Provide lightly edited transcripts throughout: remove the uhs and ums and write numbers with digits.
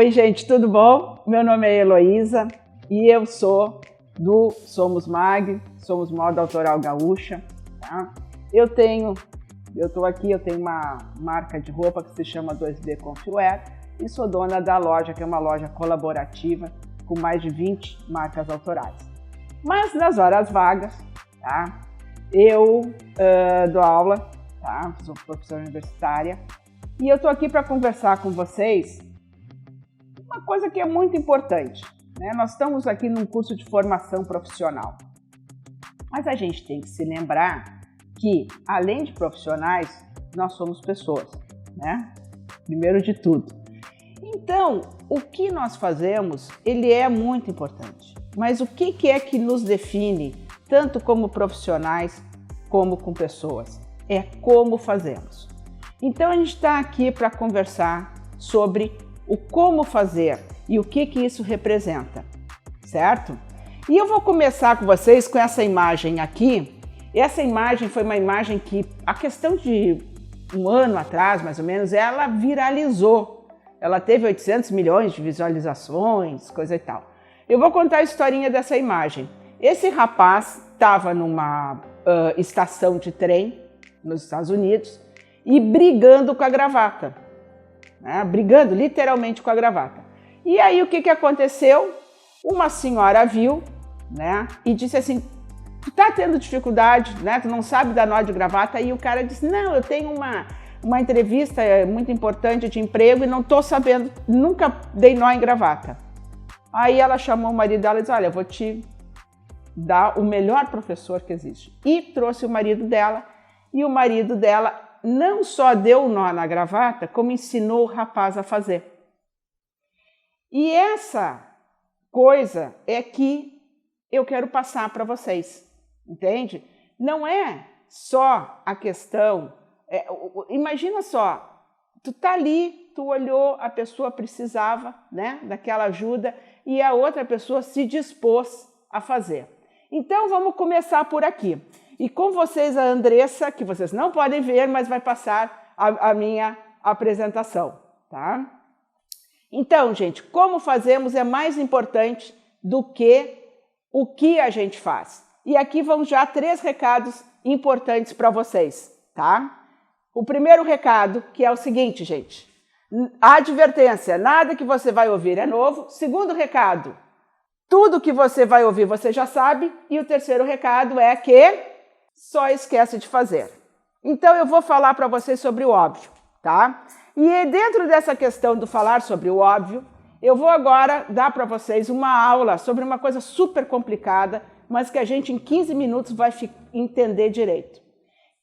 Oi, gente, tudo bom? Meu nome é Heloísa e eu sou do Somos Mag, Somos Moda Autoral Gaúcha, tá? Eu tenho uma marca de roupa que se chama 2B Confiwear e sou dona da loja, que é uma loja colaborativa com mais de 20 marcas autorais. Mas nas horas vagas, tá? Eu dou aula, tá? Sou professora universitária e eu tô aqui para conversar com vocês uma coisa que é muito importante, né? Nós estamos aqui num curso de formação profissional, mas a gente tem que se lembrar que, além de profissionais, nós somos pessoas, né? Primeiro de tudo. Então, o que nós fazemos, ele é muito importante, mas o que é que nos define, tanto como profissionais, como com pessoas? É como fazemos. Então, a gente está aqui para conversar sobre o como fazer e o que isso representa, certo? E eu vou começar com vocês com essa imagem aqui. Essa imagem foi uma imagem que, a questão de um ano atrás, mais ou menos, ela viralizou. Ela teve 800 milhões de visualizações, coisa e tal. Eu vou contar a historinha dessa imagem. Esse rapaz estava numa estação de trem nos Estados Unidos e brigando com a gravata, né? Brigando literalmente com a gravata. E aí o que aconteceu? Uma senhora viu, né, e disse assim: tu tá tendo dificuldade, né? Tu não sabe dar nó de gravata? E o cara disse: não, eu tenho uma entrevista muito importante de emprego e não tô sabendo, nunca dei nó em gravata. Aí ela chamou o marido dela e disse: olha, eu vou te dar o melhor professor que existe. E trouxe o marido dela, e o marido dela não só deu o nó na gravata, como ensinou o rapaz a fazer. E essa coisa é que eu quero passar para vocês, entende? Não é só a questão... imagina só, tu tá ali, tu olhou, a pessoa precisava, né, daquela ajuda e a outra pessoa se dispôs a fazer. Então vamos começar por aqui. E com vocês a Andressa, que vocês não podem ver, mas vai passar a minha apresentação, tá? Então, gente, como fazemos é mais importante do que o que a gente faz. E aqui vão já 3 recados importantes para vocês, tá? O primeiro recado, que é o seguinte, gente: a advertência, nada que você vai ouvir é novo. Segundo recado, tudo que você vai ouvir você já sabe. E o terceiro recado é que só esquece de fazer. Então eu vou falar para vocês sobre o óbvio, tá? E dentro dessa questão do falar sobre o óbvio, eu vou agora dar para vocês uma aula sobre uma coisa super complicada, mas que a gente em 15 minutos vai entender direito,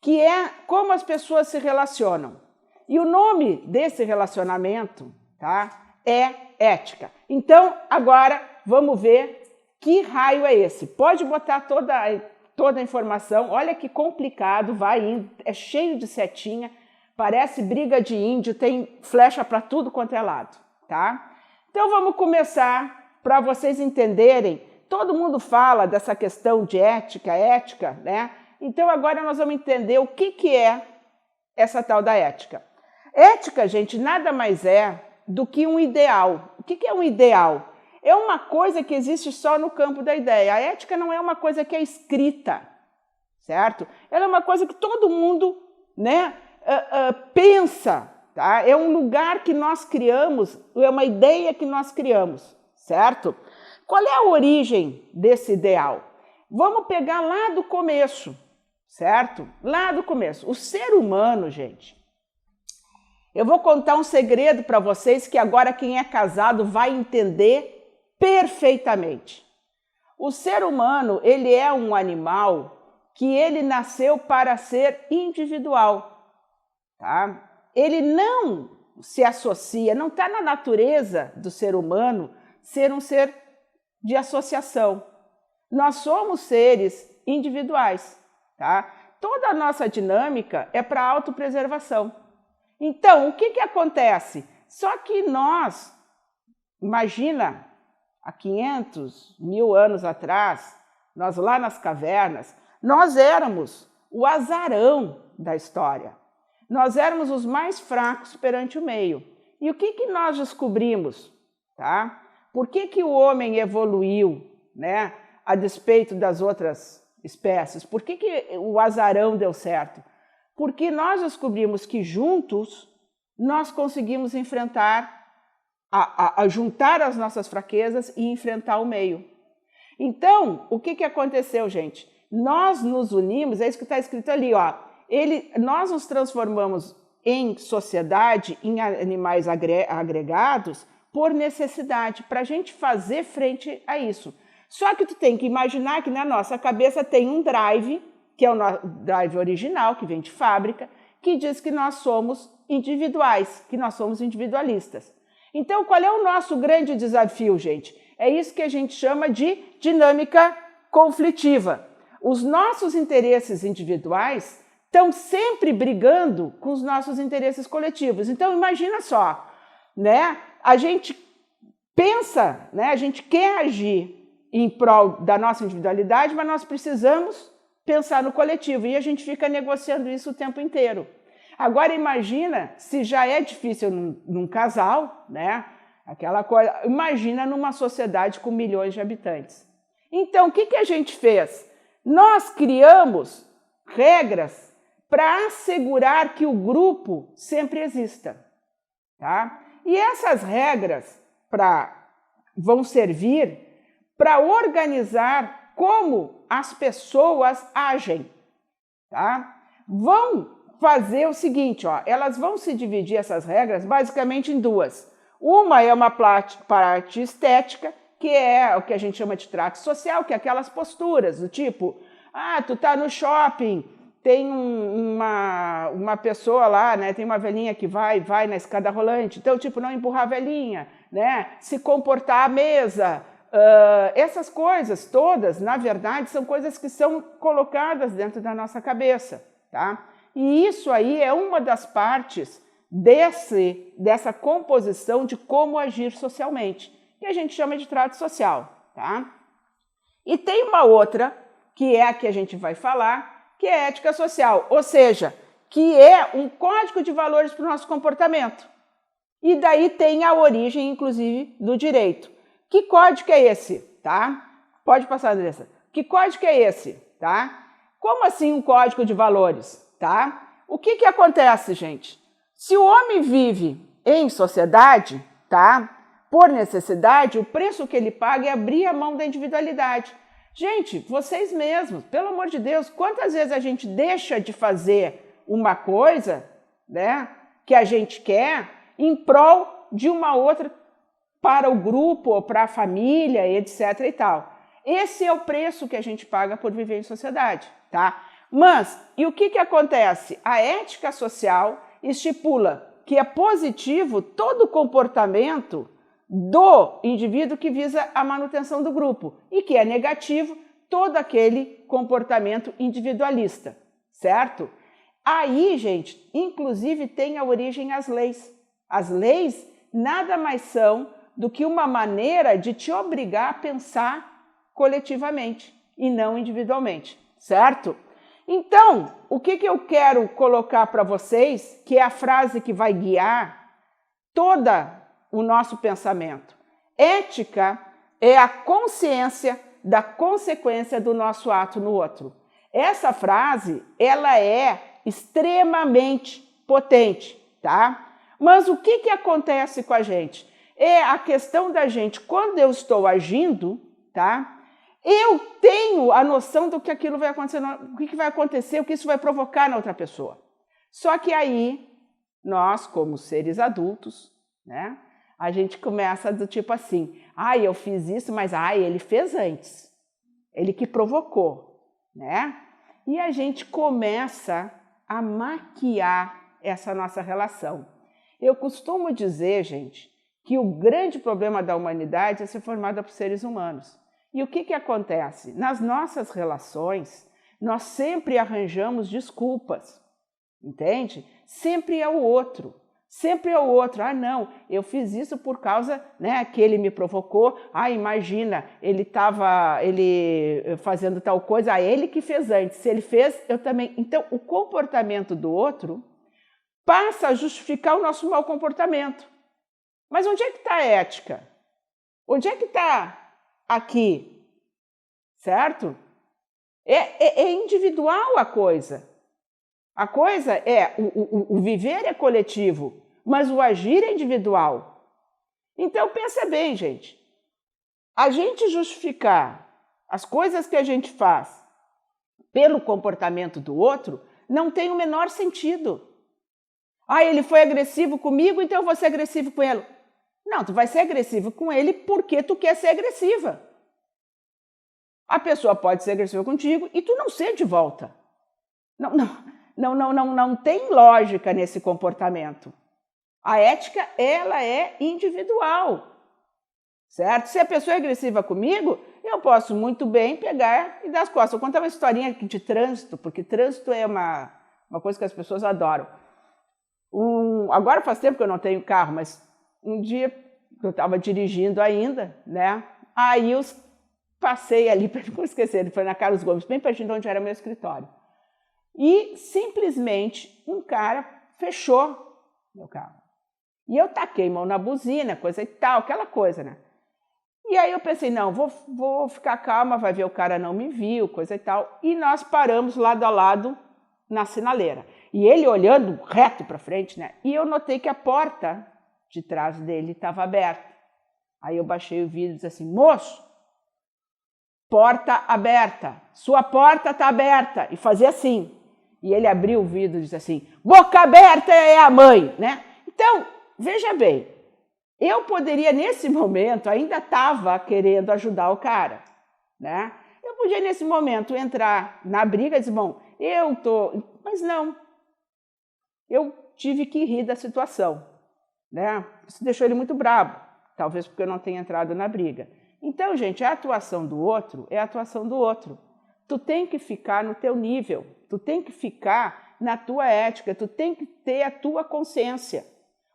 que é como as pessoas se relacionam. E o nome desse relacionamento, tá, é ética. Então, agora vamos ver que raio é esse. Pode botar toda a informação. Olha que complicado, vai indo, é cheio de setinha, parece briga de índio, tem flecha para tudo quanto é lado, tá? Então vamos começar para vocês entenderem. Todo mundo fala dessa questão de ética, né? Então agora nós vamos entender o que é essa tal da ética. Ética, gente, nada mais é do que um ideal. O que é um ideal? É uma coisa que existe só no campo da ideia. A ética não é uma coisa que é escrita, certo? Ela é uma coisa que todo mundo, né, pensa, tá? É um lugar que nós criamos, é uma ideia que nós criamos, certo? Qual é a origem desse ideal? Vamos pegar lá do começo, certo? Lá do começo. O ser humano, gente, eu vou contar um segredo para vocês que agora quem é casado vai entender perfeitamente. O ser humano, ele é um animal que ele nasceu para ser individual, tá? Ele não se associa, não está na natureza do ser humano ser um ser de associação. Nós somos seres individuais, tá? Toda a nossa dinâmica é para autopreservação. Então, o que acontece? Só que nós, imagina, há 500 mil anos atrás, nós lá nas cavernas, nós éramos o azarão da história. Nós éramos os mais fracos perante o meio. E o que nós descobrimos? tá? Por que que o homem evoluiu, né, a despeito das outras espécies? Por que que o azarão deu certo? Porque nós descobrimos que juntos nós conseguimos enfrentar, juntar as nossas fraquezas e enfrentar o meio. Então, o que que aconteceu, gente? Nós nos unimos, é isso que está escrito ali, ó. Nós nos transformamos em sociedade, em animais agregados, por necessidade, para a gente fazer frente a isso. Só que tu tem que imaginar que na nossa cabeça tem um drive, que é o drive original, que vem de fábrica, que diz que nós somos individuais, que nós somos individualistas. Então, qual é o nosso grande desafio, gente? É isso que a gente chama de dinâmica conflitiva. Os nossos interesses individuais estão sempre brigando com os nossos interesses coletivos. Então, imagina só, né? A gente pensa, né? A gente quer agir em prol da nossa individualidade, mas nós precisamos pensar no coletivo e a gente fica negociando isso o tempo inteiro. Agora imagina, se já é difícil num casal, né? Aquela coisa, imagina numa sociedade com milhões de habitantes. Então, o que que a gente fez? Nós criamos regras para assegurar que o grupo sempre exista, tá? E essas regras vão servir para organizar como as pessoas agem, tá? Vão fazer o seguinte, ó, elas vão se dividir essas regras basicamente em duas. Uma é uma parte estética, que é o que a gente chama de trato social, que é aquelas posturas do tipo, tu tá no shopping, tem uma pessoa lá, né, tem uma velhinha que vai na escada rolante, então, tipo, não empurrar a velhinha, né, se comportar à mesa. Essas coisas todas, na verdade, são coisas que são colocadas dentro da nossa cabeça, tá? E isso aí é uma das partes dessa composição de como agir socialmente, que a gente chama de trato social, tá? E tem uma outra, que é a que a gente vai falar, que é a ética social, ou seja, que é um código de valores para o nosso comportamento. E daí tem a origem, inclusive, do direito. Que código é esse, tá? Pode passar, Andressa. Que código é esse, tá? Como assim um código de valores, tá? O que que acontece, gente? Se o homem vive em sociedade, tá? Por necessidade, o preço que ele paga é abrir a mão da individualidade. Gente, vocês mesmos, pelo amor de Deus, quantas vezes a gente deixa de fazer uma coisa, né, que a gente quer em prol de uma outra para o grupo ou para a família, etc. e tal. Esse é o preço que a gente paga por viver em sociedade, tá? Mas, e o que que acontece? A ética social estipula que é positivo todo comportamento do indivíduo que visa a manutenção do grupo e que é negativo todo aquele comportamento individualista, certo? Aí, gente, inclusive tem a origem as leis. As leis nada mais são do que uma maneira de te obrigar a pensar coletivamente e não individualmente, certo? Então, o que que eu quero colocar para vocês, que é a frase que vai guiar toda o nosso pensamento? Ética é a consciência da consequência do nosso ato no outro. Essa frase, ela é extremamente potente, tá? Mas o que que acontece com a gente? É a questão da gente, quando eu estou agindo, tá? Eu tenho a noção do que aquilo vai acontecer, o que vai acontecer, o que isso vai provocar na outra pessoa. Só que aí, nós, como seres adultos, né? A gente começa do tipo assim, eu fiz isso, mas ele fez antes. Ele que provocou, né? E a gente começa a maquiar essa nossa relação. Eu costumo dizer, gente, que o grande problema da humanidade é ser formada por seres humanos. E o que que acontece? Nas nossas relações, nós sempre arranjamos desculpas, entende? Sempre é o outro. Sempre é o outro. Não, eu fiz isso por causa, né, que ele me provocou. Imagina, ele fazendo tal coisa, ele que fez antes. Se ele fez, eu também. Então, o comportamento do outro passa a justificar o nosso mau comportamento. Mas onde é que está a ética? Onde é que está aqui? Certo? É individual a coisa. A coisa é, o viver é coletivo, mas o agir é individual. Então, pensa bem, gente. A gente justificar as coisas que a gente faz pelo comportamento do outro não tem o menor sentido. Ah, ele foi agressivo comigo, então eu vou ser agressivo com ele. Não, tu vai ser agressivo com ele porque tu quer ser agressiva. A pessoa pode ser agressiva contigo e tu não ser de volta. Não tem lógica nesse comportamento. A ética, ela é individual, certo? Se a pessoa é agressiva comigo, eu posso muito bem pegar e dar as costas. Vou contar uma historinha aqui de trânsito, porque trânsito é uma coisa que as pessoas adoram. Agora faz tempo que eu não tenho carro, mas um dia eu estava dirigindo ainda, né? Aí eu passei ali, para não esquecer, foi na Carlos Gomes, bem pertinho de onde era meu escritório. E simplesmente um cara fechou meu carro. E eu taquei mão na buzina, coisa e tal, aquela coisa, né? E aí eu pensei, não, vou ficar calma, vai ver o cara não me viu, coisa e tal. E nós paramos lado a lado na sinaleira. E ele olhando reto para frente, né? E eu notei que a porta de trás dele estava aberta. Aí eu baixei o vidro e disse assim, moço, porta aberta, sua porta está aberta. E fazia assim. E ele abriu o vidro e disse assim, boca aberta é a mãe, né? Então, veja bem, eu poderia nesse momento, ainda estava querendo ajudar o cara, né? Eu podia nesse momento entrar na briga e dizer, bom, mas não. Eu tive que rir da situação, né? Isso deixou ele muito bravo, talvez porque eu não tenha entrado na briga. Então, gente, a atuação do outro é a atuação do outro. Tu tem que ficar no teu nível, tu tem que ficar na tua ética, tu tem que ter a tua consciência.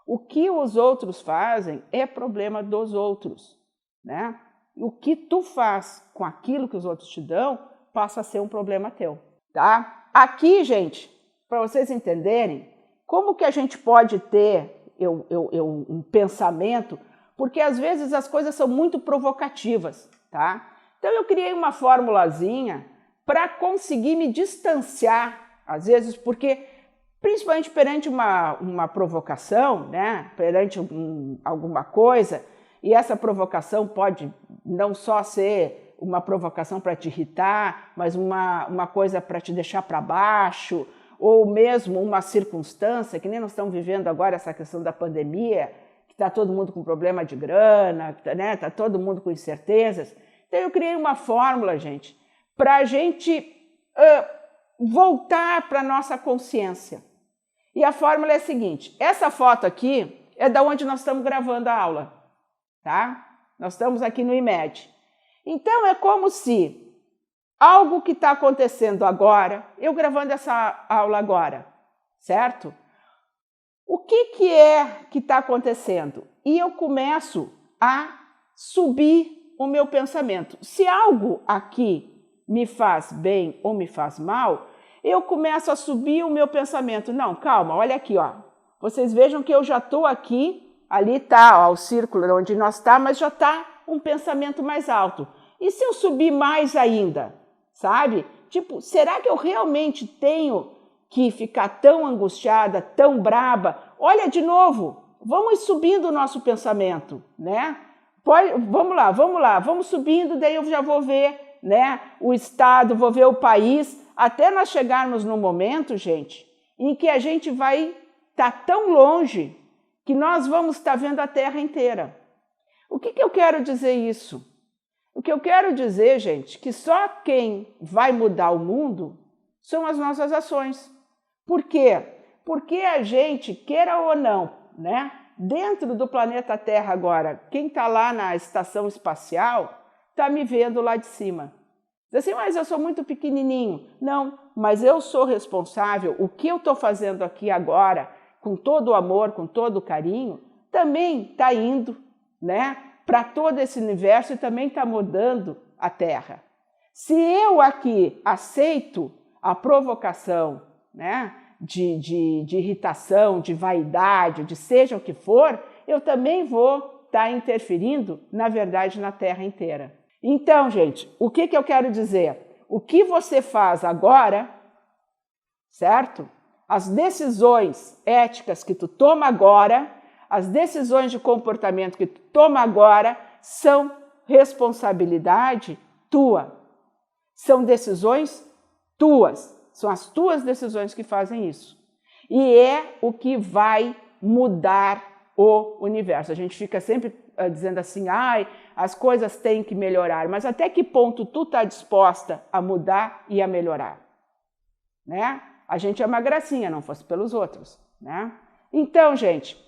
O que os outros fazem é problema dos outros, né? O que tu faz com aquilo que os outros te dão passa a ser um problema teu, tá? Aqui, gente, para vocês entenderem como que a gente pode ter um pensamento, porque às vezes as coisas são muito provocativas, tá? Então eu criei uma formulazinha para conseguir me distanciar, às vezes, porque principalmente perante uma provocação, né? Perante alguma coisa, e essa provocação pode não só ser uma provocação para te irritar, mas uma coisa para te deixar para baixo, ou mesmo uma circunstância, que nem nós estamos vivendo agora, essa questão da pandemia, que está todo mundo com problema de grana, né? Está todo mundo com incertezas. Então eu criei uma fórmula, gente, para a gente voltar para a nossa consciência. E a fórmula é a seguinte, essa foto aqui é da onde nós estamos gravando a aula, tá? Nós estamos aqui no IMED. Então é como se algo que está acontecendo agora, eu gravando essa aula agora, certo? O que é que está acontecendo? E eu começo a subir o meu pensamento. Se algo aqui me faz bem ou me faz mal, eu começo a subir o meu pensamento. Não, calma, olha aqui, ó. Vocês vejam que eu já estou aqui, ali está o círculo onde nós está, mas já está um pensamento mais alto. E se eu subir mais ainda, sabe? Tipo, será que eu realmente tenho que ficar tão angustiada, tão braba? Olha de novo, vamos subindo o nosso pensamento, né? Vamos lá, vamos subindo, daí eu já vou ver, né, o estado, vou ver o país, até nós chegarmos no momento, gente, em que a gente vai estar tão longe que nós vamos estar vendo a Terra inteira. O que eu quero dizer isso? O que eu quero dizer, gente, que só quem vai mudar o mundo são as nossas ações. Por quê? Porque a gente, queira ou não, né, dentro do planeta Terra agora, quem está lá na estação espacial está me vendo lá de cima. Diz assim, mas eu sou muito pequenininho. Não, mas eu sou responsável. O que eu estou fazendo aqui agora, com todo o amor, com todo o carinho, também está indo, né, para todo esse universo e também está mudando a Terra. Se eu aqui aceito a provocação, né, de irritação, de vaidade, de seja o que for, eu também vou está interferindo, na verdade, na Terra inteira. Então, gente, o que eu quero dizer? O que você faz agora, certo? As decisões éticas que tu toma agora, as decisões de comportamento que tu toma agora, são responsabilidade tua. São decisões tuas. São as tuas decisões que fazem isso. E é o que vai mudar o universo. A gente fica sempre dizendo assim, as coisas têm que melhorar, mas até que ponto tu está disposta a mudar e a melhorar? Né? A gente é uma gracinha, não fosse pelos outros. Né? Então, gente,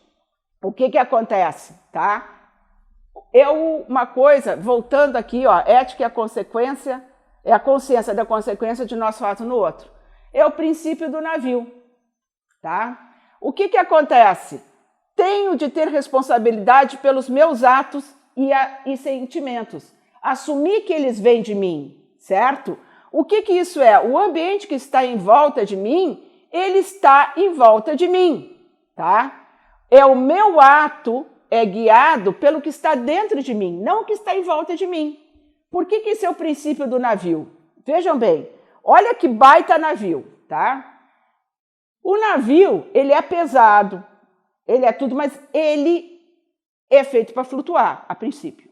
o que acontece? Tá? Uma coisa, voltando aqui, ó, ética é a consequência, é a consciência da consequência de nosso ato no outro. É o princípio do navio. Tá? O que acontece? Tenho de ter responsabilidade pelos meus atos e sentimentos. Assumir que eles vêm de mim, certo? O que isso é? O ambiente que está em volta de mim, ele está em volta de mim, tá? É o meu ato é guiado pelo que está dentro de mim, não o que está em volta de mim. Por que isso é o princípio do navio? Vejam bem, olha que baita navio, tá? O navio, ele é pesado, ele é tudo, mas ele é feito para flutuar, a princípio,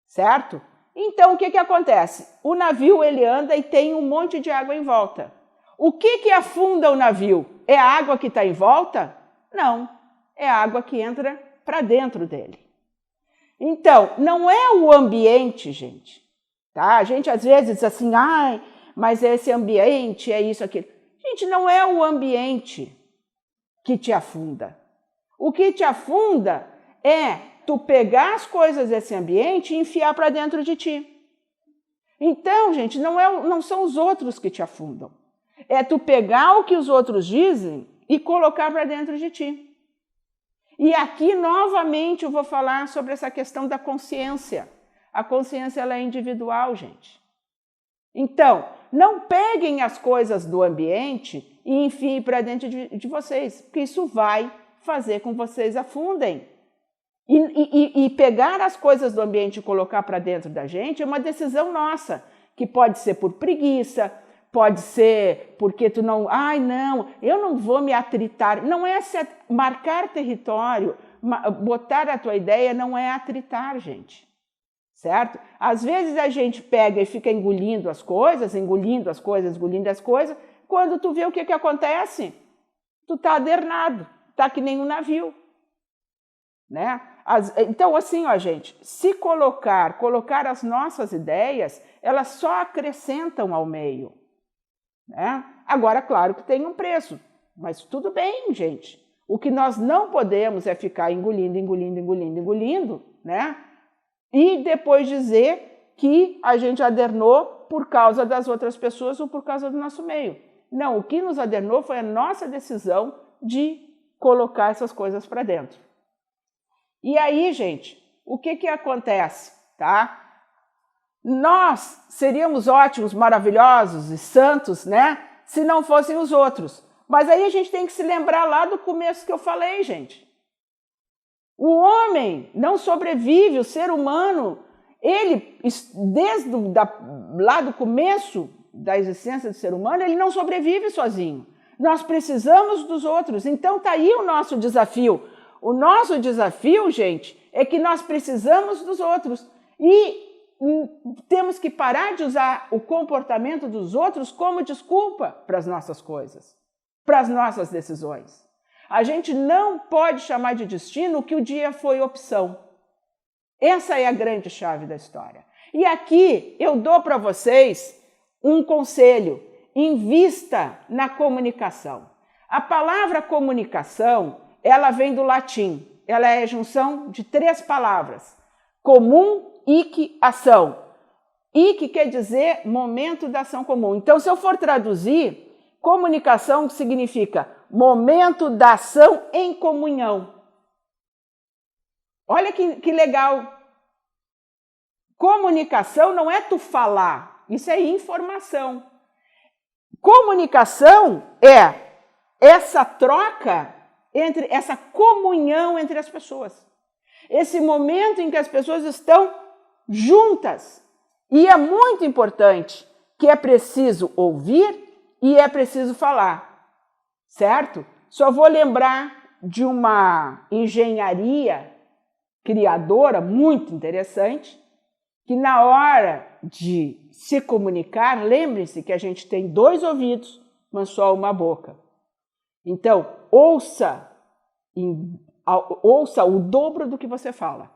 certo? Então, o que acontece? O navio, ele anda e tem um monte de água em volta. O que afunda o navio? É a água que está em volta? Não, é a água que entra para dentro dele. Então, não é o ambiente, gente, tá? A gente às vezes diz assim, mas esse ambiente é isso, aquilo. Gente, não é o ambiente que te afunda. O que te afunda é tu pegar as coisas desse ambiente e enfiar para dentro de ti. Então, gente, não são os outros que te afundam. É tu pegar o que os outros dizem e colocar para dentro de ti. E aqui, novamente, eu vou falar sobre essa questão da consciência. A consciência, ela é individual, gente. Então, não peguem as coisas do ambiente e enfiem para dentro de vocês, porque isso vai fazer com que vocês afundem. E pegar as coisas do ambiente e colocar para dentro da gente é uma decisão nossa, que pode ser por preguiça, pode ser porque tu não... não, eu não vou me atritar. Não é marcar território, botar a tua ideia não é atritar, gente. Certo? Às vezes a gente pega e fica engolindo as coisas, quando tu vê o que acontece, tu tá adernado, tá que nem um navio. Né? Então, assim, ó, gente, se colocar as nossas ideias, elas só acrescentam ao meio. Né? Agora, claro que tem um preço, mas tudo bem, gente. O que nós não podemos é ficar engolindo, né? E depois dizer que a gente adernou por causa das outras pessoas ou por causa do nosso meio. Não, o que nos adernou foi a nossa decisão de colocar essas coisas para dentro. E aí, gente, o que acontece, tá? Nós seríamos ótimos, maravilhosos e santos, né? Se não fossem os outros. Mas aí a gente tem que se lembrar lá do começo que eu falei, gente. O homem não sobrevive, o ser humano, ele, desde lá do começo da existência do ser humano, ele não sobrevive sozinho. Nós precisamos dos outros. Então tá aí o nosso desafio. O nosso desafio, gente, é que nós precisamos dos outros. E temos que parar de usar o comportamento dos outros como desculpa para as nossas coisas, para as nossas decisões. A gente não pode chamar de destino o que o dia foi opção. Essa é a grande chave da história. E aqui eu dou para vocês um conselho: invista na comunicação. A palavra comunicação, ela vem do latim. Ela é a junção de 3 palavras: comum, ic, ação. Ic quer dizer momento da ação comum. Então, se eu for traduzir, comunicação significa momento da ação em comunhão. Olha que legal. Comunicação não é tu falar, isso é informação. Comunicação é essa troca, essa comunhão entre as pessoas. esse momento em que as pessoas estão juntas. E é muito importante que é preciso ouvir e é preciso falar, certo? Só vou lembrar de uma engenharia criadora muito interessante, que na hora de se comunicar, lembre-se que a gente tem 2 ouvidos, mas só uma boca. Então, ouça o dobro do que você fala,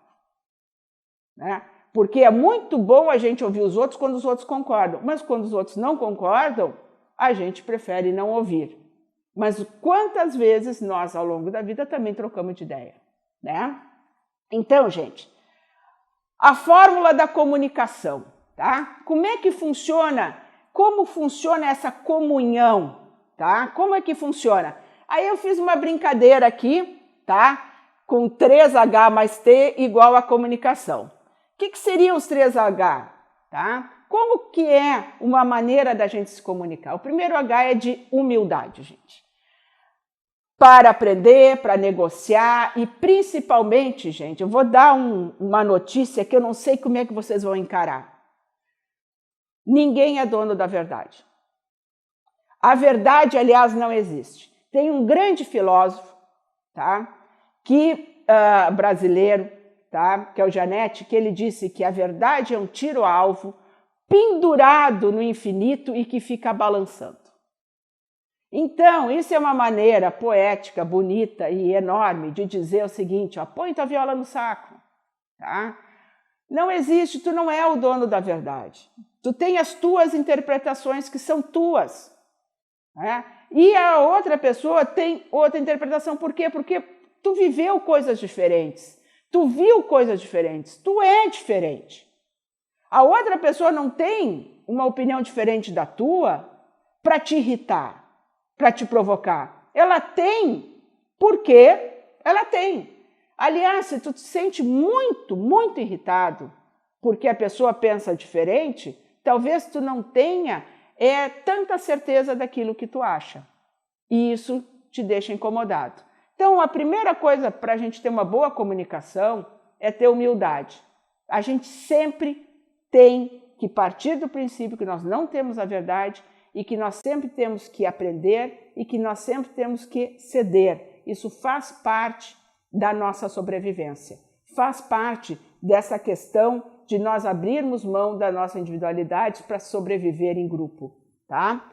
né? Porque é muito bom a gente ouvir os outros quando os outros concordam, mas quando os outros não concordam, a gente prefere não ouvir. Mas quantas vezes nós, ao longo da vida, também trocamos de ideia, né? Então, gente, a fórmula da comunicação, tá? Como é que funciona? Como funciona essa comunhão, tá? Como é que funciona? Aí eu fiz uma brincadeira aqui, tá? Com 3H mais T igual a comunicação. O que seriam os 3H, tá? Como que é uma maneira da gente se comunicar? O primeiro H é de humildade, gente. Para aprender, para negociar e principalmente, gente, eu vou dar uma notícia que eu não sei como é que vocês vão encarar. Ninguém é dono da verdade. A verdade, aliás, não existe. Tem um grande filósofo, tá? Brasileiro, tá? Que é o Janetti, que ele disse que a verdade é um tiro-alvo pendurado no infinito e que fica balançando. Então, isso é uma maneira poética, bonita e enorme de dizer o seguinte, ó, põe tua viola no saco, tá? Não existe, tu não é o dono da verdade. Tu tem as tuas interpretações que são tuas, né? E a outra pessoa tem outra interpretação. Por quê? Porque tu viveu coisas diferentes, tu viu coisas diferentes, tu é diferente. A outra pessoa não tem uma opinião diferente da tua para te irritar, para te provocar. Ela tem porque ela tem. Aliás, se tu te sente muito, muito irritado porque a pessoa pensa diferente, talvez tu não tenha tanta certeza daquilo que tu acha. E isso te deixa incomodado. Então, a primeira coisa para a gente ter uma boa comunicação é ter humildade. A gente sempre tem que partir do princípio que nós não temos a verdade e que nós sempre temos que aprender e que nós sempre temos que ceder. Isso faz parte da nossa sobrevivência. Faz parte dessa questão de nós abrirmos mão da nossa individualidade para sobreviver em grupo, tá?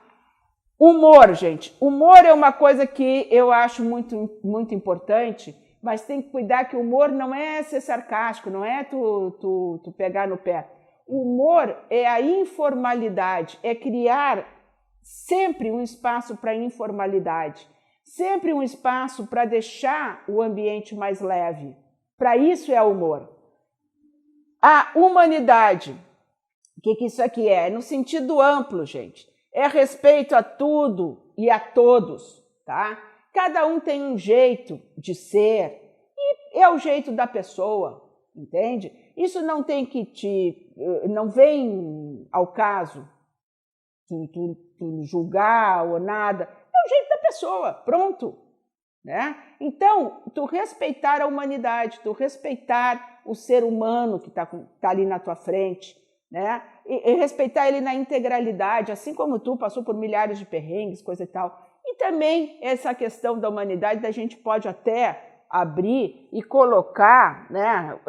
Humor, gente. Humor é uma coisa que eu acho muito, muito importante, mas tem que cuidar que o humor não é ser sarcástico, não é tu pegar no pé. O humor é a informalidade, é criar sempre um espaço para informalidade, sempre um espaço para deixar o ambiente mais leve. Para isso é o humor. A humanidade, o que isso aqui é? No sentido amplo, gente. É respeito a tudo e a todos, tá? Cada um tem um jeito de ser e é o jeito da pessoa, entende? Isso não tem que não vem ao caso tu julgar ou nada. É o jeito da pessoa, pronto, né? Então, tu respeitar a humanidade, tu respeitar o ser humano que tá ali na tua frente, né? E respeitar ele na integralidade, assim como tu passou por milhares de perrengues, coisa e tal. E também essa questão da humanidade, da gente pode até abrir e colocar, né,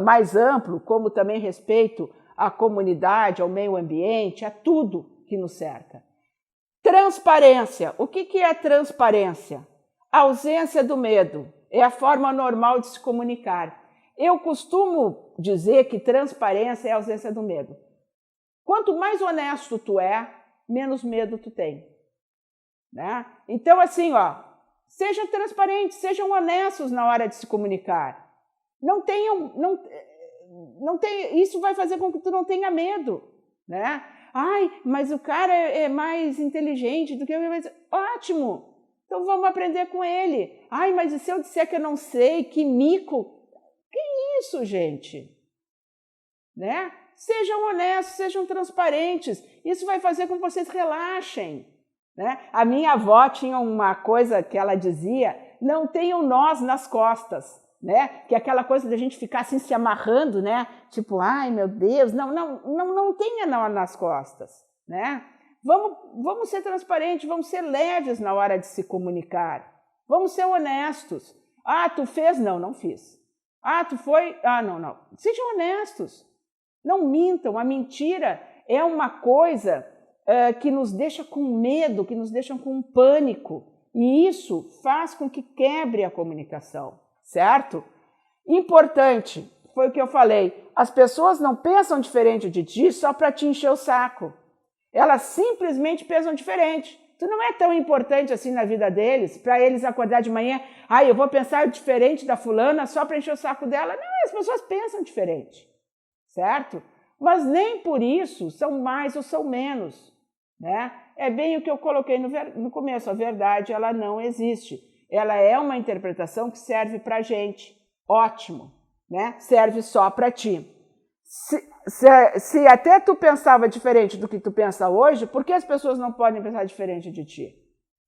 mais amplo, como também respeito à comunidade, ao meio ambiente, a tudo que nos cerca. Transparência. O que é transparência? A ausência do medo. É a forma normal de se comunicar. Eu costumo dizer que transparência é a ausência do medo. Quanto mais honesto tu é, menos medo tu tem, né? Então, assim, ó, sejam transparentes, sejam honestos na hora de se comunicar. Isso vai fazer com que tu não tenha medo, né? Ai, mas o cara é mais inteligente do que eu. Ótimo! Então vamos aprender com ele. Ai, mas e se eu disser que eu não sei, que mico? Que isso, gente? Né? Sejam honestos, sejam transparentes. Isso vai fazer com que vocês relaxem, né? A minha avó tinha uma coisa que ela dizia: não tenham nós nas costas, né? Que é aquela coisa da gente ficar assim se amarrando, né? Tipo, ai meu Deus, não tenha nó nas costas, né? Vamos ser transparentes, vamos ser leves na hora de se comunicar. Vamos ser honestos. Ah, tu fez? Não fiz. Ah, tu foi? Ah, não. Sejam honestos. Não mintam. A mentira é uma coisa que nos deixa com medo, que nos deixa com pânico. E isso faz com que quebre a comunicação, certo? Importante, foi o que eu falei, as pessoas não pensam diferente de ti só para te encher o saco. Elas simplesmente pensam diferente. Tu não é tão importante assim na vida deles, para eles acordar de manhã, eu vou pensar diferente da fulana só para encher o saco dela. Não, as pessoas pensam diferente, certo? Mas nem por isso são mais ou são menos, né? É bem o que eu coloquei no começo, a verdade ela não existe. Ela é uma interpretação que serve para a gente, ótimo, né? Serve só para ti. Se até tu pensava diferente do que tu pensa hoje, por que as pessoas não podem pensar diferente de ti?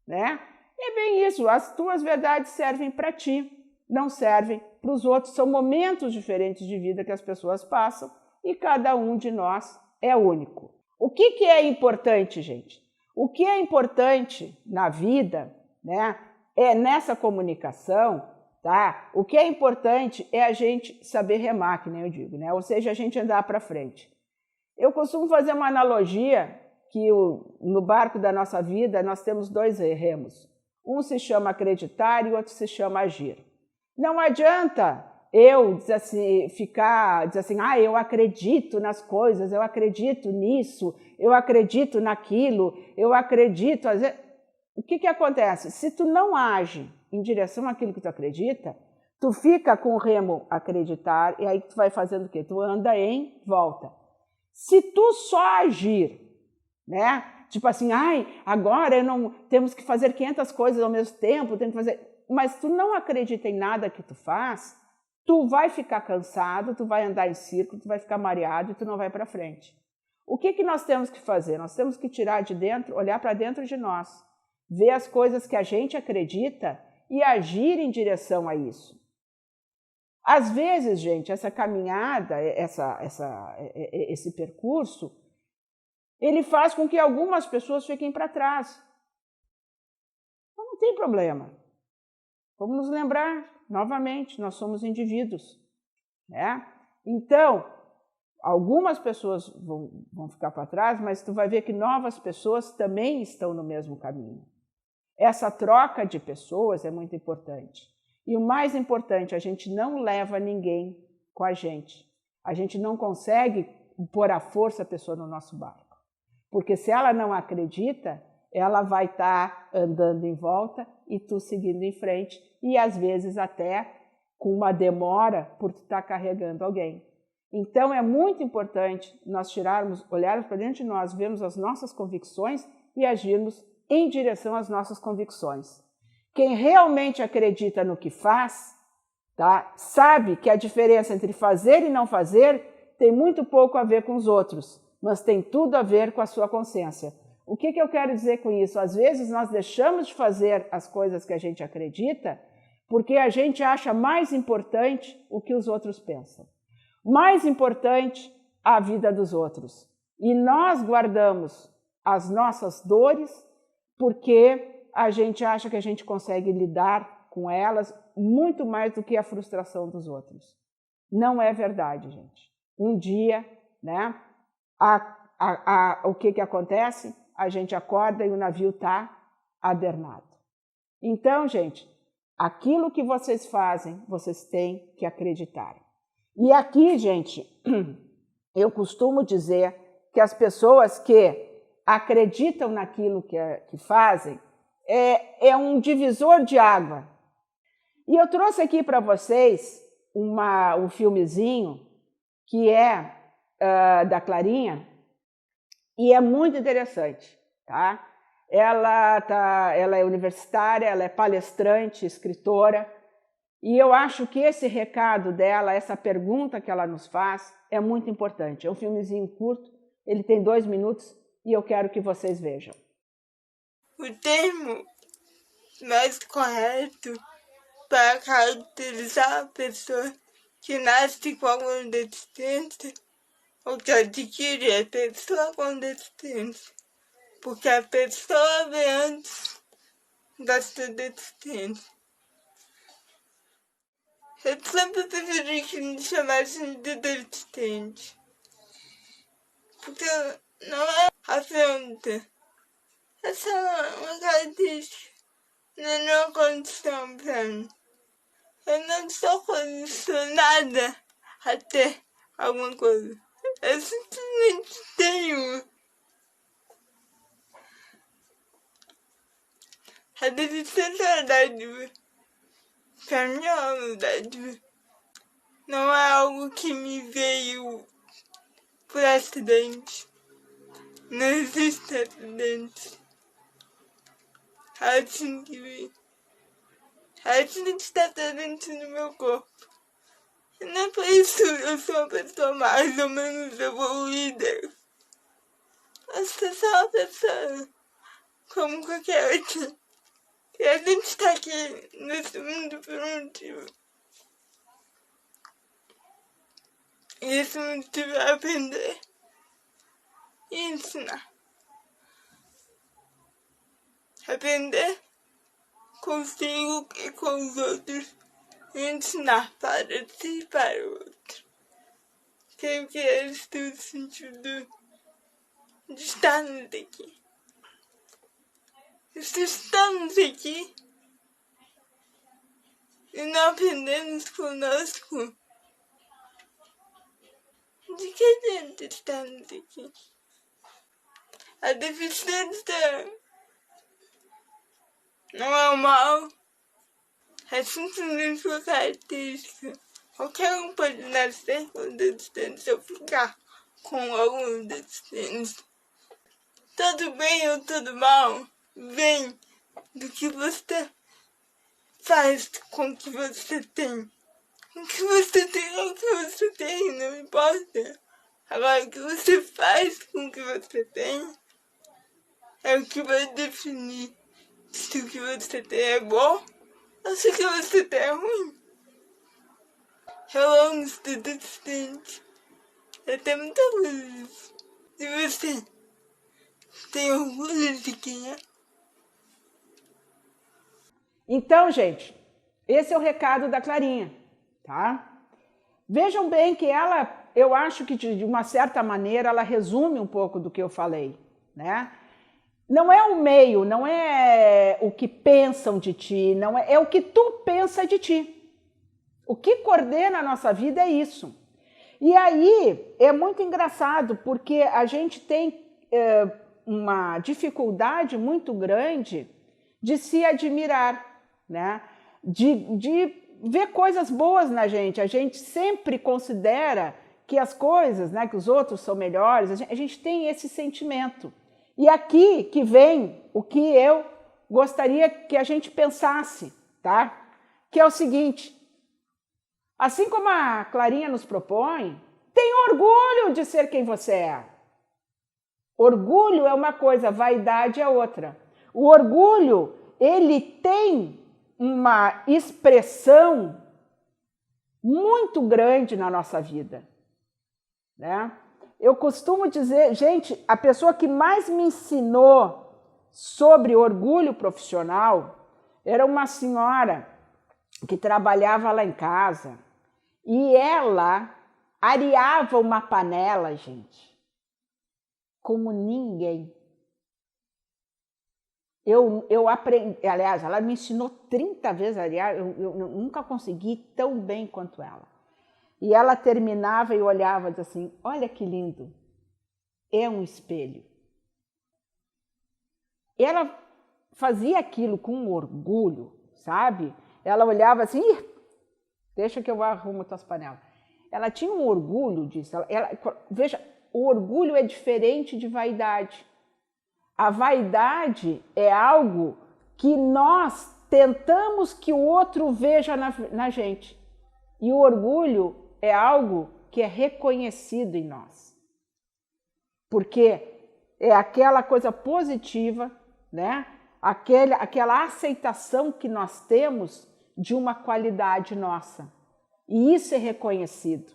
Né? É bem isso, as tuas verdades servem para ti, não servem para os outros. São momentos diferentes de vida que as pessoas passam e cada um de nós é único. O que é importante, gente? O que é importante na vida, né, é nessa comunicação. Tá? O que é importante é a gente saber remar, que nem eu digo, né? Ou seja, a gente andar para frente. Eu costumo fazer uma analogia que no barco da nossa vida nós temos dois remos. Um se chama acreditar e o outro se chama agir. Não adianta eu dizer assim, eu acredito nas coisas, eu acredito nisso, eu acredito naquilo, eu acredito... O que acontece? Se tu não age em direção àquilo que tu acredita, tu fica com o remo acreditar e aí tu vai fazendo o quê? Tu anda em volta. Se tu só agir, né? Tipo assim, agora temos que fazer 500 coisas ao mesmo tempo, mas tu não acredita em nada que tu faz, tu vai ficar cansado, tu vai andar em círculo, tu vai ficar mareado e tu não vai para frente. O que nós temos que fazer? Nós temos que tirar de dentro, olhar para dentro de nós, ver as coisas que a gente acredita e agir em direção a isso. Às vezes, gente, essa caminhada, esse percurso, ele faz com que algumas pessoas fiquem para trás. Mas não tem problema. Vamos nos lembrar, novamente, nós somos indivíduos, né? Então, algumas pessoas vão ficar para trás, mas tu vai ver que novas pessoas também estão no mesmo caminho. Essa troca de pessoas é muito importante. E o mais importante, a gente não leva ninguém com a gente. A gente não consegue pôr à força a pessoa no nosso barco. Porque se ela não acredita, ela vai estar andando em volta e tu seguindo em frente. E às vezes até com uma demora por tu estar carregando alguém. Então é muito importante nós olharmos para dentro de nós, vermos as nossas convicções e agirmos em direção às nossas convicções. Quem realmente acredita no que faz, tá, sabe que a diferença entre fazer e não fazer tem muito pouco a ver com os outros, mas tem tudo a ver com a sua consciência. O que eu quero dizer com isso? Às vezes nós deixamos de fazer as coisas que a gente acredita porque a gente acha mais importante o que os outros pensam. Mais importante a vida dos outros. E nós guardamos as nossas dores porque a gente acha que a gente consegue lidar com elas muito mais do que a frustração dos outros. Não é verdade, gente. Um dia, né, o que acontece? A gente acorda e o navio está adernado. Então, gente, aquilo que vocês fazem, vocês têm que acreditar. E aqui, gente, eu costumo dizer que as pessoas que acreditam naquilo que fazem é um divisor de água. E eu trouxe aqui para vocês um filmezinho que é da Clarinha e é muito interessante, tá? Ela é universitária, ela é palestrante, escritora, e eu acho que esse recado dela, essa pergunta que ela nos faz, é muito importante. É um filmezinho curto, ele tem 2 minutos e eu quero que vocês vejam. O termo mais correto para caracterizar a pessoa que nasce com alguma deficiência ou que adquire a pessoa com deficiência, porque a pessoa vem antes da sua deficiência. Eu sempre preferi que me chamassem de deficiente, porque não é afronta. Essa é uma característica, não é uma condição pra mim. Eu não sou condicionada a ter alguma coisa. Eu simplesmente tenho. A deficiência é dádiva. Pra mim é uma dádiva. Não é algo que me veio por acidente. Não existe acidente. É assim que vem. É assim que está presente no meu corpo. E não é por isso que eu sou uma pessoa mais ou menos evoluída. Eu sou uma pessoa como qualquer outra. E a gente está aqui nesse mundo por um motivo. E esse motivo é aprender e ensinar. Aprender consigo e com os outros. E ensinar para si e para o outro. Creio que é esse o sentido de estarmos aqui. Se estamos aqui e não aprendemos conosco, de que adianta estarmos aqui? A deficiência não é um mal, é simplesmente uma característica. Qualquer um pode nascer com deficiência ou ficar com alguma deficiência. Tudo bem ou tudo mal vem do que você faz com o que você tem. O que você tem é o que você tem, não importa. Agora, o que você faz com o que você tem é o que vai definir se o que você tem é bom ou se o que você tem é ruim. Eu amo ser deficiente. Eu tenho muito orgulho disso. E você tem orgulho de quem é? Então, gente, esse é o recado da Clarinha, tá? Vejam bem que ela, eu acho que de uma certa maneira, ela resume um pouco do que eu falei, né? Não é o meio, não é o que pensam de ti, não é o que tu pensa de ti. O que coordena a nossa vida é isso. E aí é muito engraçado, porque a gente tem uma dificuldade muito grande de se admirar, né? De ver coisas boas na gente. A gente sempre considera que as coisas, né, que os outros são melhores, a gente tem esse sentimento. E aqui que vem o que eu gostaria que a gente pensasse, tá? Que é o seguinte: assim como a Clarinha nos propõe, tenha orgulho de ser quem você é. Orgulho é uma coisa, vaidade é outra. O orgulho, ele tem uma expressão muito grande na nossa vida, né? Eu costumo dizer, gente, a pessoa que mais me ensinou sobre orgulho profissional era uma senhora que trabalhava lá em casa e ela areava uma panela, gente, como ninguém. Eu aprendi, aliás, ela me ensinou 30 vezes a arear, eu nunca consegui tão bem quanto ela. E ela terminava e olhava e dizia assim: olha que lindo, é um espelho. Ela fazia aquilo com orgulho, sabe? Ela olhava assim: deixa que eu arrumo tuas panelas. Ela tinha um orgulho disso. Veja, o orgulho é diferente de vaidade. A vaidade é algo que nós tentamos que o outro veja na gente. E o orgulho é algo que é reconhecido em nós. Porque é aquela coisa positiva, né? Aquela aceitação que nós temos de uma qualidade nossa. E isso é reconhecido.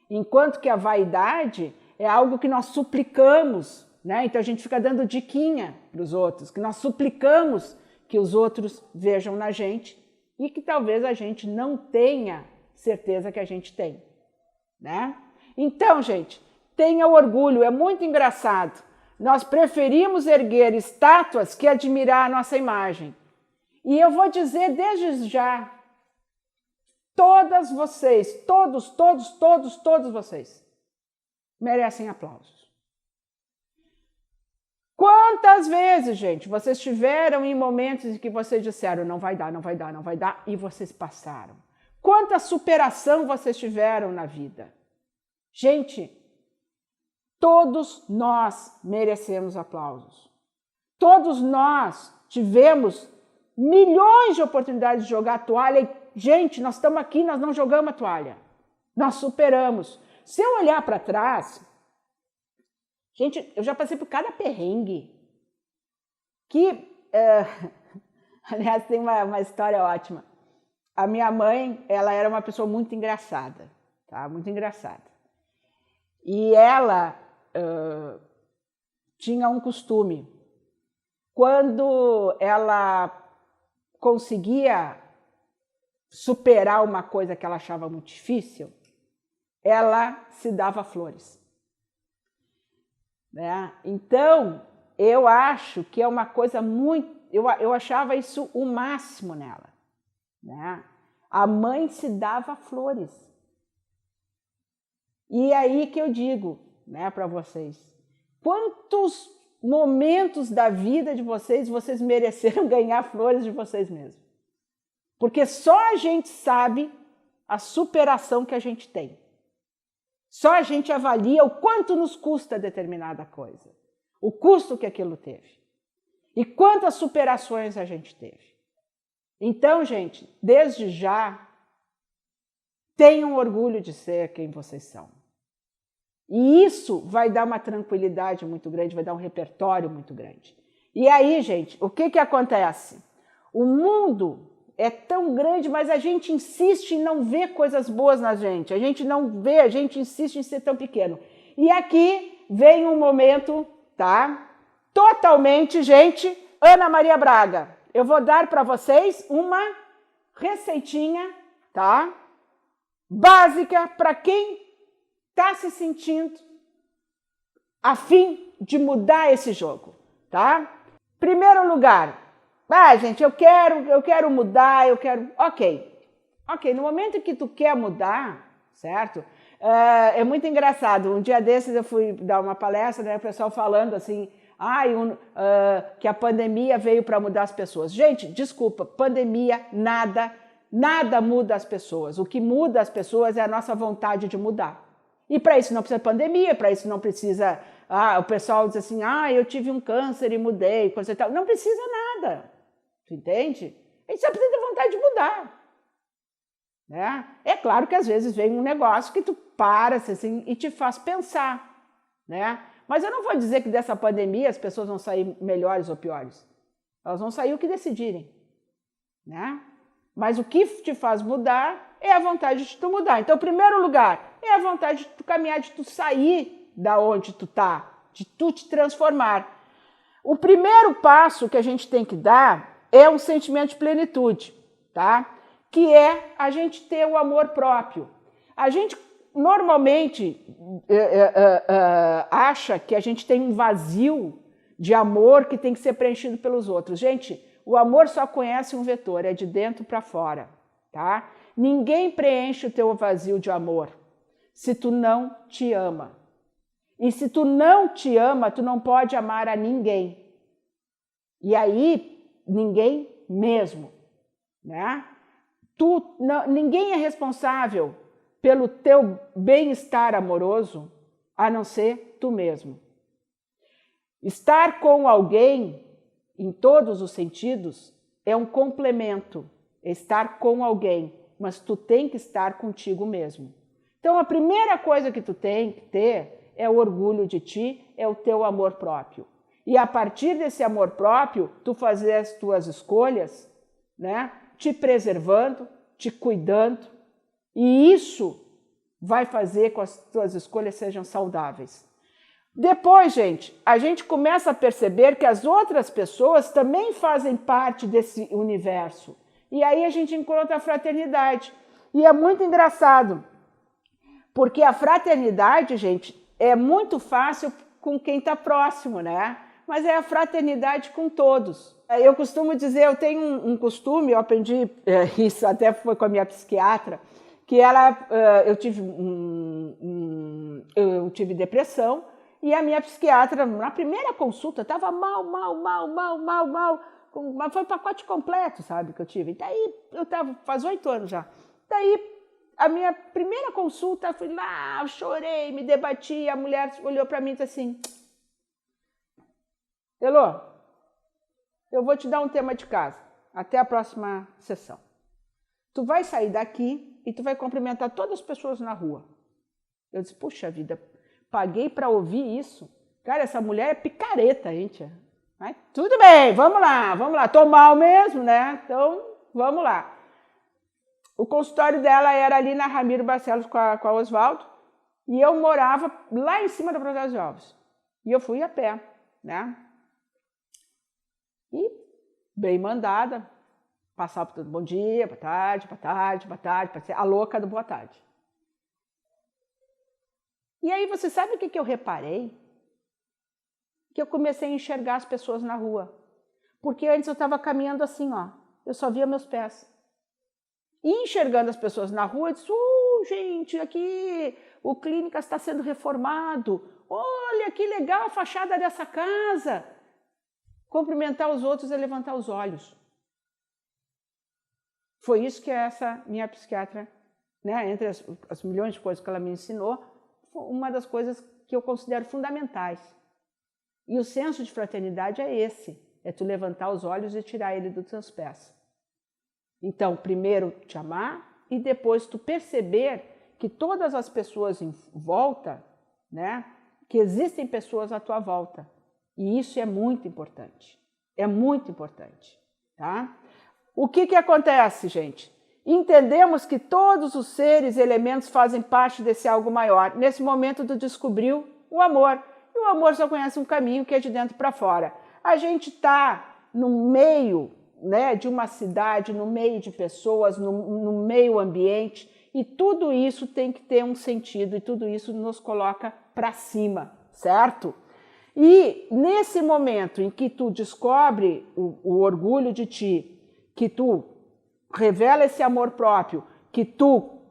Enquanto que a vaidade é algo que nós suplicamos, né? Então a gente fica dando diquinha para os outros, que nós suplicamos que os outros vejam na gente e que talvez a gente não tenha certeza que a gente tem, né? Então, gente, tenha orgulho, é muito engraçado. Nós preferimos erguer estátuas que admirar a nossa imagem. E eu vou dizer desde já, todas vocês, todos vocês merecem aplausos. Quantas vezes, gente, vocês estiveram em momentos em que vocês disseram não vai dar, não vai dar, não vai dar, e vocês passaram? Quanta superação vocês tiveram na vida? Gente, todos nós merecemos aplausos. Todos nós tivemos milhões de oportunidades de jogar a toalha e, gente, nós estamos aqui, nós não jogamos a toalha. Nós superamos. Se eu olhar para trás, gente, eu já passei por cada perrengue. Aliás, tem uma história ótima. A minha mãe, ela era uma pessoa muito engraçada, tá? Muito engraçada. E ela tinha um costume. Quando ela conseguia superar uma coisa que ela achava muito difícil, ela se dava flores. Né? Então, eu acho que é uma coisa muito... Eu achava isso o máximo nela. Né? A mãe se dava flores. E aí que eu digo, né, para vocês, quantos momentos da vida de vocês mereceram ganhar flores de vocês mesmos? Porque só a gente sabe a superação que a gente tem. Só a gente avalia o quanto nos custa determinada coisa, o custo que aquilo teve e quantas superações a gente teve. Então, gente, desde já, tenham orgulho de ser quem vocês são. E isso vai dar uma tranquilidade muito grande, vai dar um repertório muito grande. E aí, gente, o que acontece? O mundo é tão grande, mas a gente insiste em não ver coisas boas na gente. A gente não vê, a gente insiste em ser tão pequeno. E aqui vem um momento, tá? Totalmente, gente, Ana Maria Braga. Eu vou dar para vocês uma receitinha, tá? Básica para quem está se sentindo a fim de mudar esse jogo, tá? Primeiro lugar, gente, eu quero mudar, eu quero... Ok, no momento que tu quer mudar, certo? É muito engraçado, um dia desses eu fui dar uma palestra, né, o pessoal falando assim, que a pandemia veio para mudar as pessoas. Gente, desculpa, pandemia, nada muda as pessoas. O que muda as pessoas é a nossa vontade de mudar. E para isso não precisa pandemia, para isso não precisa... o pessoal diz assim, eu tive um câncer e mudei, coisa e tal. Não precisa nada, tu entende? A gente só precisa ter vontade de mudar. Né? É claro que às vezes vem um negócio que tu para assim, e te faz pensar. Né? Mas eu não vou dizer que dessa pandemia as pessoas vão sair melhores ou piores. Elas vão sair o que decidirem. Né? Mas o que te faz mudar é a vontade de tu mudar. Então, em primeiro lugar, é a vontade de tu caminhar, de tu sair da onde tu tá, de tu te transformar. O primeiro passo que a gente tem que dar é um sentimento de plenitude, tá? Que é a gente ter o amor próprio. A gente normalmente acha que a gente tem um vazio de amor que tem que ser preenchido pelos outros. Gente, o amor só conhece um vetor, é de dentro para fora, tá? Ninguém preenche o teu vazio de amor se tu não te ama. E se tu não te ama, tu não pode amar a ninguém. E aí, ninguém mesmo, né? Ninguém é responsável pelo teu bem-estar amoroso, a não ser tu mesmo. Estar com alguém, em todos os sentidos, é um complemento. É estar com alguém, mas tu tem que estar contigo mesmo. Então, a primeira coisa que tu tem que ter é o orgulho de ti, é o teu amor próprio. E a partir desse amor próprio, tu fazer as tuas escolhas, né? te preservando, te cuidando, e isso vai fazer com que as tuas escolhas sejam saudáveis. Depois, gente, a gente começa a perceber que as outras pessoas também fazem parte desse universo. E aí a gente encontra a fraternidade. E é muito engraçado, porque a fraternidade, gente, é muito fácil com quem está próximo, né? Mas é a fraternidade com todos. Eu costumo dizer, eu tenho um costume, eu aprendi isso até foi com a minha psiquiatra, que eu tive depressão, e a minha psiquiatra, na primeira consulta, estava mal, mas foi o pacote completo, sabe, que eu tive. Daí, faz 8 anos já. Daí, a minha primeira consulta, eu fui lá, eu chorei, me debati, a mulher olhou para mim e disse assim, Elô, eu vou te dar um tema de casa, até a próxima sessão. Tu vai sair daqui e tu vai cumprimentar todas as pessoas na rua. Eu disse, puxa vida, paguei para ouvir isso. Cara, essa mulher é picareta, gente. Mas, tudo bem, vamos lá. Tô mal mesmo, né? Então, vamos lá. O consultório dela era ali na Ramiro Barcelos com a Oswaldo, e eu morava lá em cima da Protásio de Alves. E eu fui a pé, né? E, bem mandada, passava por tudo, bom dia, boa tarde, a louca do boa tarde. E aí, você sabe o que eu reparei? Que eu comecei a enxergar as pessoas na rua. Porque antes eu estava caminhando assim, ó, eu só via meus pés. E enxergando as pessoas na rua, eu disse, gente, aqui o Clínica está sendo reformado. Olha, que legal a fachada dessa casa. Cumprimentar os outros é levantar os olhos. Foi isso que essa minha psiquiatra, né, entre as milhões de coisas que ela me ensinou, foi uma das coisas que eu considero fundamentais. E o senso de fraternidade é esse, é tu levantar os olhos e tirar ele dos teus pés. Então, primeiro te amar e depois tu perceber que todas as pessoas em volta, né, que existem pessoas à tua volta. E isso é muito importante. É muito importante, tá? O que acontece, gente? Entendemos que todos os seres e elementos fazem parte desse algo maior. Nesse momento tu descobriu o amor. E o amor só conhece um caminho que é de dentro para fora. A gente está no meio, né, de uma cidade, no meio de pessoas, no meio ambiente, e tudo isso tem que ter um sentido, e tudo isso nos coloca para cima, certo? E nesse momento em que tu descobre o orgulho de ti, que tu revela esse amor próprio, que tu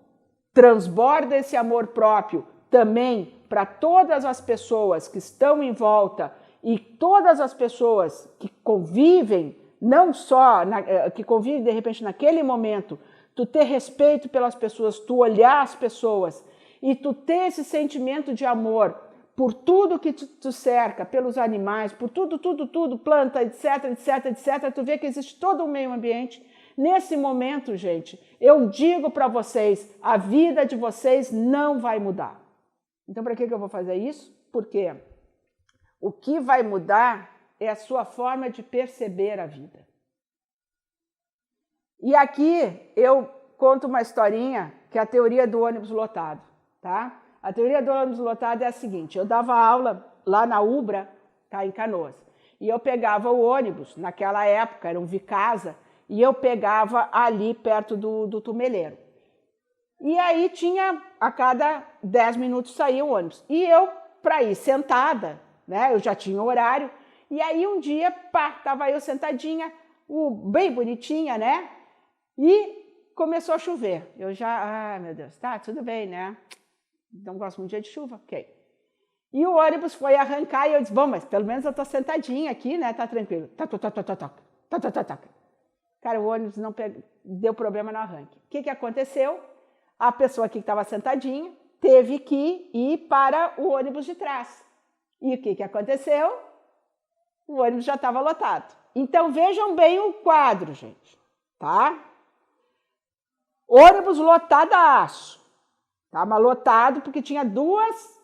transborda esse amor próprio também para todas as pessoas que estão em volta e todas as pessoas que convivem, não só, que convivem de repente naquele momento, tu ter respeito pelas pessoas, tu olhar as pessoas e tu ter esse sentimento de amor por tudo que tu cerca, pelos animais, por tudo, planta, etc, tu vê que existe todo um meio ambiente. Nesse momento, gente, eu digo para vocês, a vida de vocês não vai mudar. Então, para que eu vou fazer isso? Porque o que vai mudar é a sua forma de perceber a vida. E aqui eu conto uma historinha que é a teoria do ônibus lotado, tá? A teoria do ônibus lotado é a seguinte, eu dava aula lá na Ubra, tá, em Canoas, e eu pegava o ônibus, naquela época era um Vicasa, e eu pegava ali perto do Tumeleiro. E aí tinha, a cada 10 minutos saía o ônibus. E eu, para ir sentada, né, eu já tinha horário, e aí um dia, pá, estava eu sentadinha, bem bonitinha, né, e começou a chover. Eu já, meu Deus, tá, tudo bem, né, não gosto muito de dia de chuva, ok. E o ônibus foi arrancar e eu disse, bom, mas pelo menos eu tô sentadinha aqui, né, tá tranquilo. Cara, o ônibus não deu problema no arranque. O que aconteceu? A pessoa que estava sentadinha teve que ir para o ônibus de trás. E o que aconteceu? O ônibus já estava lotado. Então vejam bem o quadro, gente, tá? Ônibus lotadaço. Estava lotado porque tinha duas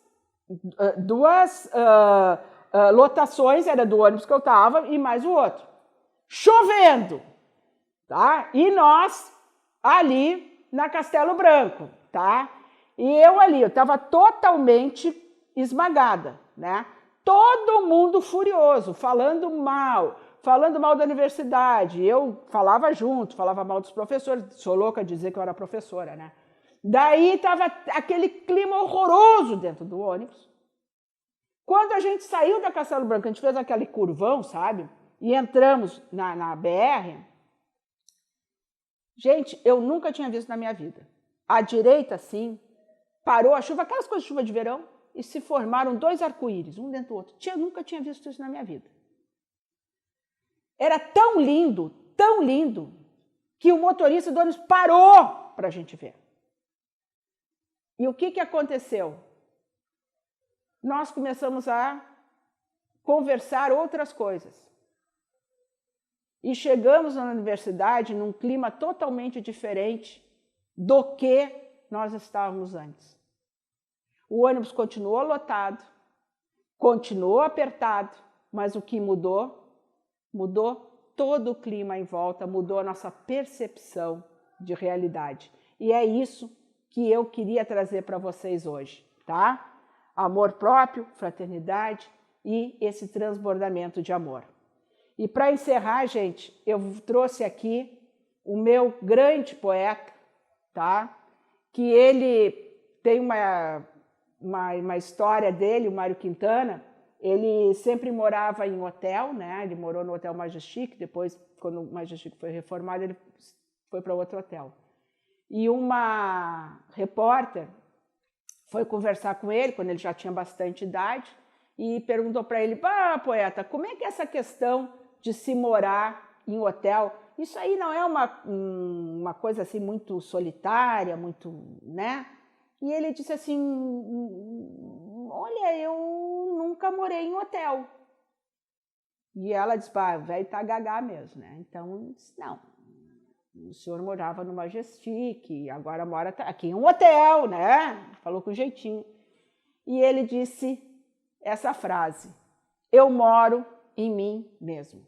lotações, era do ônibus que eu estava e mais o outro. Chovendo. tá? E nós ali na Castelo Branco, tá? E eu ali, eu estava totalmente esmagada, né? Todo mundo furioso, falando mal da universidade. Eu falava junto, falava mal dos professores. Sou louca de dizer que eu era professora, né? Daí estava aquele clima horroroso dentro do ônibus. Quando a gente saiu da Castelo Branco, a gente fez aquele curvão, sabe? E entramos na BR. Gente, eu nunca tinha visto na minha vida. À direita, assim, parou a chuva, aquelas coisas de chuva de verão, e se formaram 2 arco-íris, um dentro do outro. Eu nunca tinha visto isso na minha vida. Era tão lindo, que o motorista do ônibus parou para a gente ver. E o que aconteceu? Nós começamos a conversar outras coisas. E chegamos na universidade num clima totalmente diferente do que nós estávamos antes. O ônibus continuou lotado, continuou apertado, mas o que mudou? Mudou todo o clima em volta, mudou a nossa percepção de realidade. E é isso que eu queria trazer para vocês hoje, tá? Amor próprio, fraternidade e esse transbordamento de amor. E para encerrar, gente, eu trouxe aqui o meu grande poeta, tá? Que ele tem uma história dele, o Mário Quintana. Ele sempre morava em hotel, né? Ele morou no Hotel Majestic, depois, quando o Majestic foi reformado, ele foi para outro hotel. E uma repórter foi conversar com ele, quando ele já tinha bastante idade, e perguntou para ele: poeta, como é que é essa questão de se morar em hotel? Isso aí não é uma coisa assim muito solitária, muito, né? E ele disse assim: olha, eu nunca morei em hotel. E ela disse: o velho tá gagá mesmo, né? Então, não, o senhor morava no Majestic, agora mora aqui em um hotel, né? Falou com jeitinho. E ele disse essa frase: eu moro em mim mesmo.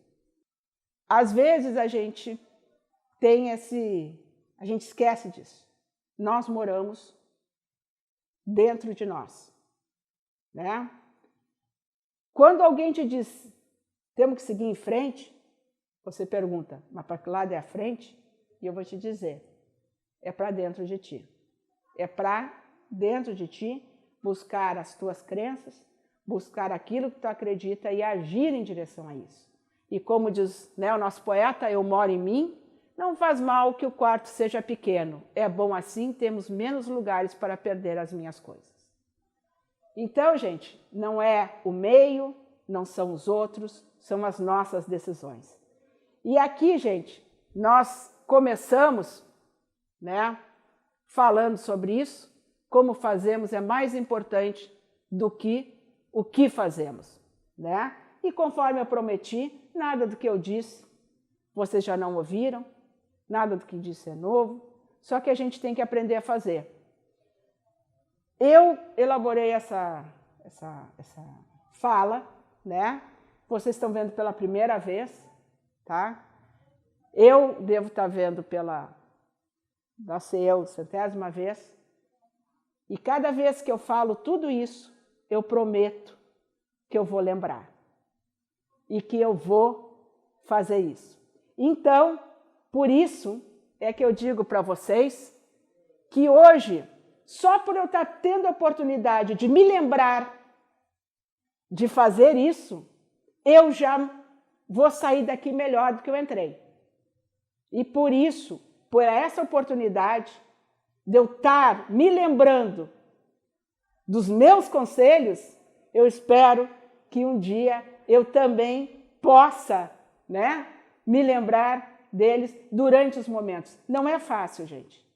Às vezes a gente a gente esquece disso. Nós moramos dentro de nós, né? Quando alguém te diz: temos que seguir em frente, você pergunta: mas para que lado é a frente? E eu vou te dizer: é para dentro de ti. É para dentro de ti buscar as tuas crenças, buscar aquilo que tu acredita e agir em direção a isso. E como diz, né, o nosso poeta: eu moro em mim, não faz mal que o quarto seja pequeno. É bom assim, temos menos lugares para perder as minhas coisas. Então, gente, não é o meio, não são os outros, são as nossas decisões. E aqui, gente, nós começamos, né, falando sobre isso. Como fazemos é mais importante do que o que fazemos, né? E conforme eu prometi, nada do que eu disse vocês já não ouviram, nada do que disse é novo, só que a gente tem que aprender a fazer. Eu elaborei essa fala, né? Vocês estão vendo pela primeira vez, tá? Eu devo estar vendo vai ser eu, 100ª vez. E cada vez que eu falo tudo isso, eu prometo que eu vou lembrar. E que eu vou fazer isso. Então, por isso é que eu digo para vocês que hoje, só por eu estar tendo a oportunidade de me lembrar de fazer isso, eu já vou sair daqui melhor do que eu entrei. E por isso, por essa oportunidade de eu estar me lembrando dos meus conselhos, eu espero que um dia eu também possa, né, me lembrar deles durante os momentos. Não é fácil, gente.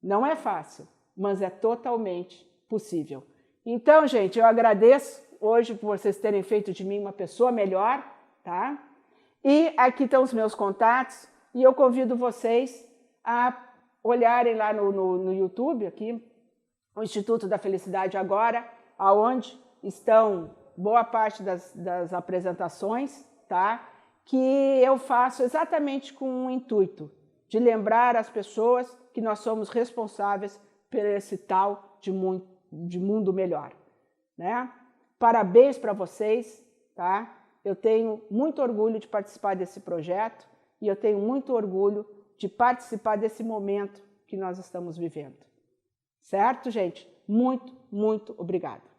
Não é fácil, mas é totalmente possível. Então, gente, eu agradeço hoje por vocês terem feito de mim uma pessoa melhor, tá? E aqui estão os meus contatos e eu convido vocês a olharem lá no YouTube, aqui, o Instituto da Felicidade Agora, aonde estão boa parte das apresentações, tá? que eu faço exatamente com o intuito de lembrar as pessoas que nós somos responsáveis por esse tal de mundo melhor, né? Parabéns para vocês, tá? Eu tenho muito orgulho de participar desse projeto e eu tenho muito orgulho de participar desse momento que nós estamos vivendo. Certo, gente? Muito, muito obrigada.